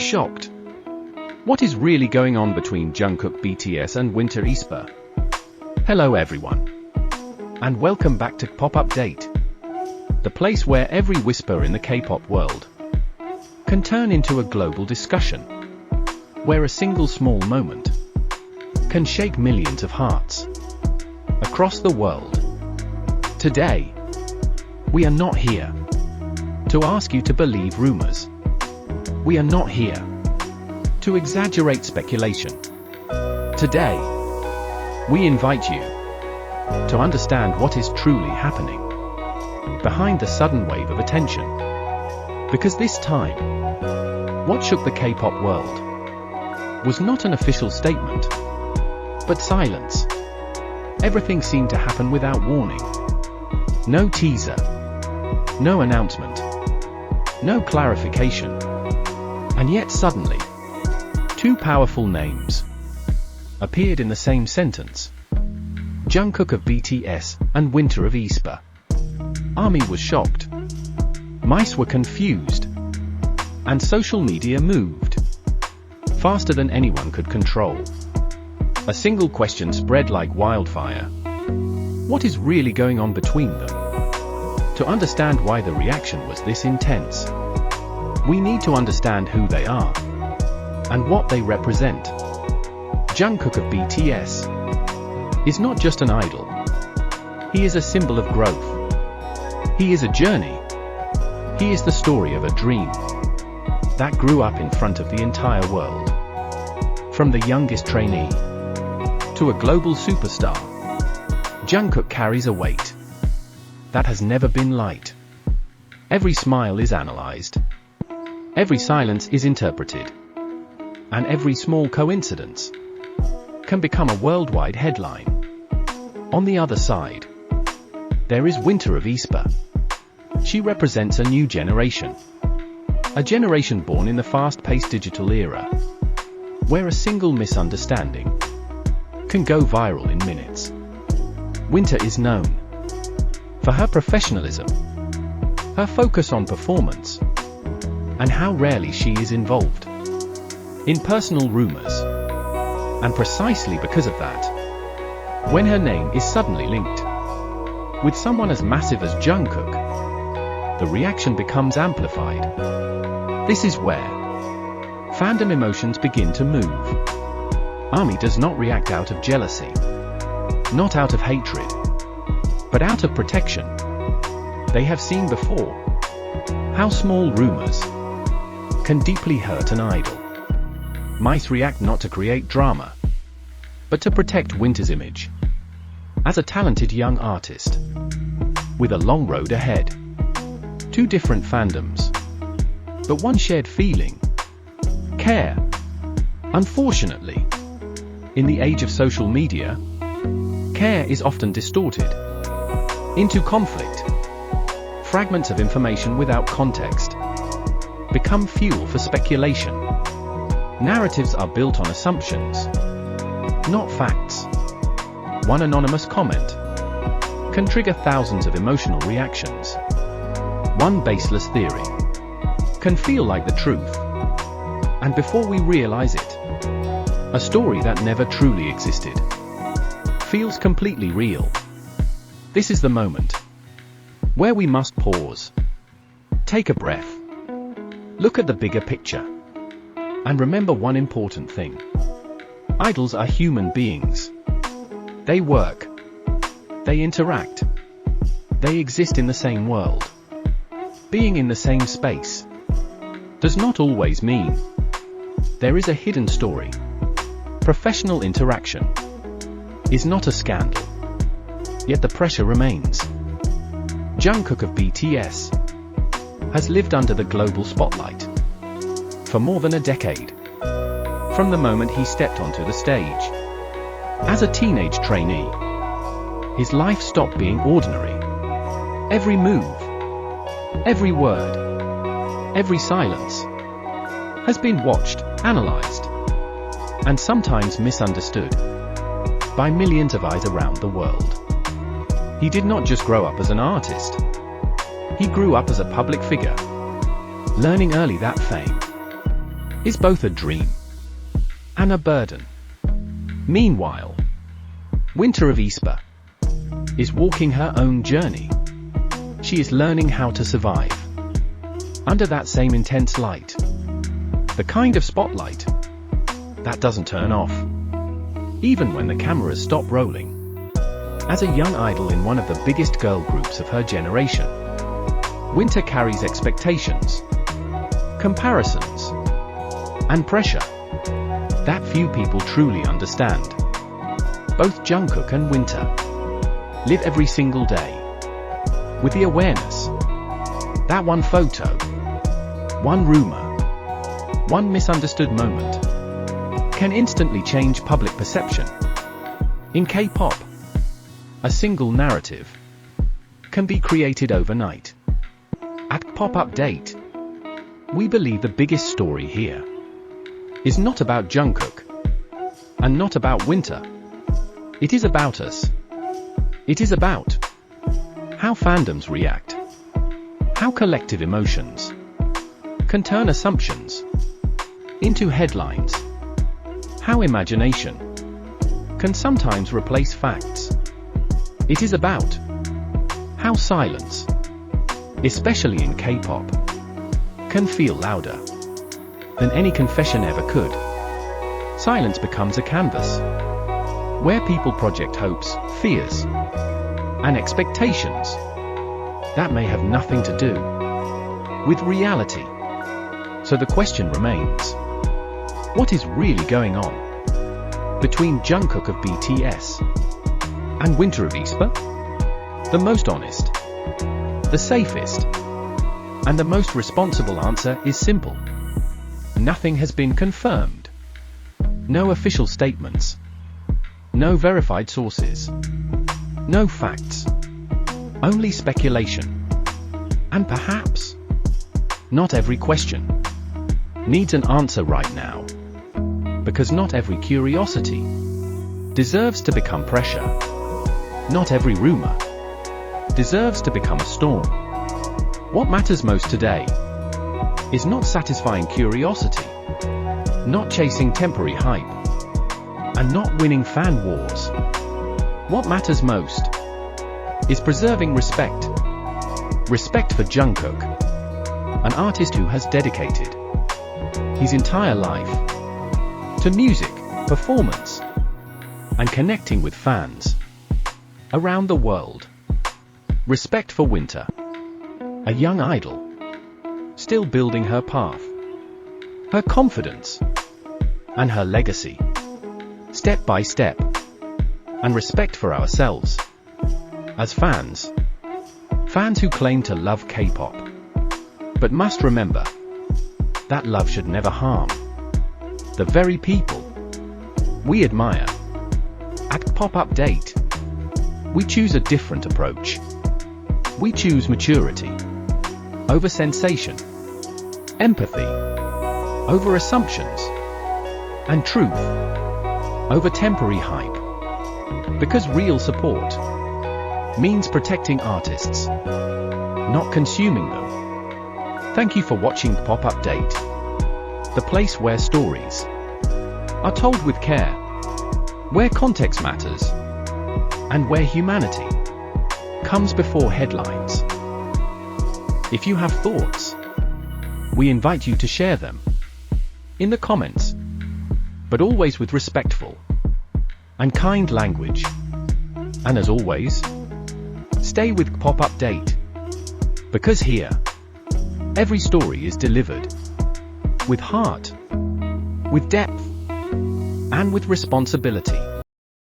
shocked. What is really going on between Jungkook BTS and Winter Aespa? Hello everyone. And welcome back to Kpop Update. The place where every whisper in the K-pop world can turn into a global discussion. Where a single small moment can shake millions of hearts across the world. Today, we are not here to ask you to believe rumors. We are not here to exaggerate speculation. Today, we invite you to understand what is truly happening behind the sudden wave of attention. Because this time, what shook the K-pop world was not an official statement, but silence. Everything seemed to happen without warning. No teaser, no announcement, no clarification. And yet suddenly, two powerful names appeared in the same sentence. Jungkook of BTS and Winter of Aespa. Army was shocked. Mice were confused. And social media moved faster than anyone could control. A single question spread like wildfire. What is really going on between them? To understand why the reaction was this intense, we need to understand who they are and what they represent. Jungkook of BTS is not just an idol. He is a symbol of growth. He is a journey. He is the story of a dream that grew up in front of the entire world. From the youngest trainee to a global superstar, Jungkook carries a weight that has never been light. Every smile is analyzed. Every silence is interpreted. And every small coincidence can become a worldwide headline. On the other side, there is Winter of Aespa. She represents a new generation. A generation born in the fast-paced digital era, where a single misunderstanding can go viral in minutes. Winter is known for her professionalism, her focus on performance, and how rarely she is involved in personal rumors. And precisely because of that, when her name is suddenly linked with someone as massive as Jungkook, the reaction becomes amplified. This is where fandom emotions begin to move. Army does not react out of jealousy, not out of hatred, but out of protection. They have seen before how small rumors can deeply hurt an idol. Mice react not to create drama, but to protect Winter's image as a talented young artist with a long road ahead. Two different fandoms, but one shared feeling: care. Unfortunately, in the age of social media, care is often distorted into conflict. Fragments of information without context become fuel for speculation. Narratives are built on assumptions, not facts. One anonymous comment can trigger thousands of emotional reactions. One baseless theory can feel like the truth, and before we realize it, a story that never truly existed feels completely real. This is the moment where we must pause, take a breath, look at the bigger picture, and remember one important thing. Idols are human beings. They work. They interact. They exist in the same world. Being in the same space does not always mean there is a hidden story. Professional interaction is not a scandal. Yet the pressure remains. Jungkook of BTS has lived under the global spotlight for more than a decade. From the moment he stepped onto the stage as a teenage trainee, his life stopped being ordinary. Every move, every word, every silence has been watched, analyzed, and sometimes misunderstood by millions of eyes around the world. He did not just grow up as an artist. He grew up as a public figure, learning early that fame is both a dream and a burden. Meanwhile, Winter of Aespa is walking her own journey. She is learning how to survive under that same intense light. The kind of spotlight that doesn't turn off, even when the cameras stop rolling. As a young idol in one of the biggest girl groups of her generation, Winter carries expectations, comparisons, and pressure that few people truly understand. Both Jungkook and Winter live every single day with the awareness that one photo, one rumor, one misunderstood moment can instantly change public perception. In K-pop, a single narrative can be created overnight. At Kpop Update, we believe the biggest story here is not about Jungkook and not about Winter. It is about us. It is about how fandoms react, how collective emotions can turn assumptions into headlines, how imagination can sometimes replace facts. It is about how silence, especially in K-pop, can feel louder than any confession ever could. Silence becomes a canvas where people project hopes, fears, and expectations that may have nothing to do with reality. So the question remains, what is really going on between Jungkook of BTS and Winter of Aespa? The most honest, the safest, and the most responsible answer is simple. Nothing has been confirmed. No official statements. No verified sources. No facts. Only speculation. And perhaps not every question needs an answer right now. Because not every curiosity deserves to become pressure. Not every rumor deserves to become a storm. What matters most today is not satisfying curiosity, not chasing temporary hype, and not winning fan wars. What matters most is preserving respect. Respect for Jungkook, an artist who has dedicated his entire life to music, performance, and connecting with fans around the world. Respect for Winter, a young idol, still building her path, her confidence, and her legacy, step by step. And respect for ourselves, as fans who claim to love K-pop, but must remember that love should never harm the very people we admire. At Kpop Update, we choose a different approach. We choose maturity over sensation, empathy over assumptions, and truth over temporary hype. Because real support means protecting artists, not consuming them. Thank you for watching Kpop Update, the place where stories are told with care, where context matters, and where humanity comes before headlines. If you have thoughts, we invite you to share them in the comments, but always with respectful and kind language. And as always, stay with Kpop Update, because here, every story is delivered with heart, with depth, and with responsibility.